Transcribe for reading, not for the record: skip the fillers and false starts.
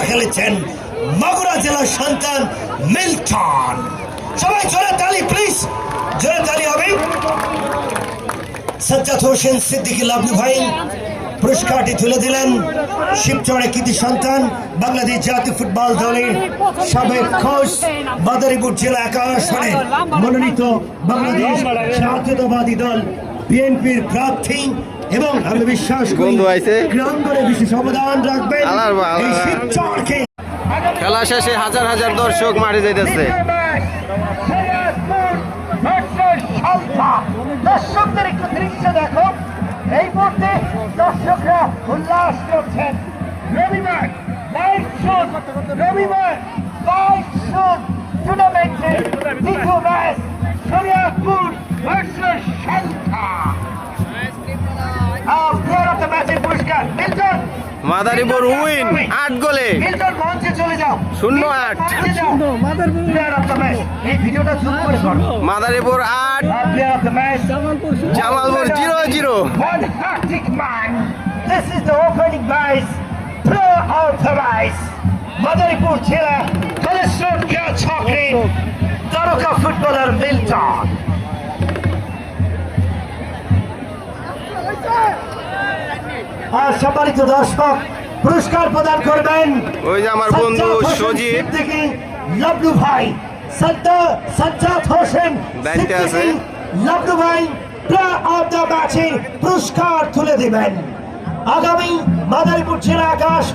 খেলেছেন মাগুরা জেলার সন্তান মিল্টন। সবাই জোরে তালি প্লিজ, জোরে তালি হবে। সাজ্জাদ হোসেন সিদ্দিকী লাবলু ভাই পুরস্কারটি তুলে দিলেন। শিবচরের কৃতি সন্তান বাংলাদেশ জাতীয় ফুটবল দলের সাবেক কোচ, মাদারীপুর জেলা 11 আসনে মনোনীত বাংলাদেশ জাতীয়তাবাদী দল বিএনপির প্রার্থী এবং আমি বিশ্বাস করি ক্রীড়াঙ্গনে বিশেষ অবদান রাখবেন এই শিবচরকে। খেলা শেষে হাজার হাজার দর্শক মাঠে যাইতেছে। দর্শকদের একটু দৃশ্য দেখো, এই মুহূর্তে দর্শকরা উল্লাস করছেন। রবিবার 22 টুর্নামেন্টের দ্বিতীয় match Shariatpur versus Saltha. Player of the ম্যাচের পুরস্কার মিল্টন। মাদারীপুর উইন 8 গোলে। মিল্টন মঞ্চে চলে যাও। 0-8 প্লেয়ার অফ দ্য ম্যাচ। এই ভিডিওটা জুম করে করো। Madaripur 8 player of the match Jamalpur 0-0। One hectic man. This is the opening prize. Pre-authorized. Madaripur জেলা কলেশ্বর ক্রীড়া চক্রের তারকা ফুটবলার মিল্টন। আর সম্মানিত দর্শক পুরস্কার প্রদান করবেন ওই যে আমার বন্ধু সজীব লাবলু ভাই। সাজ্জাদ হোসেন দায়িত্বে আছে। লাবলু ভাই প্লেয়ার অফ দ্য ম্যাচের পুরস্কার তুলে দেবেন। আগামী মাদারীপুর জেলা 11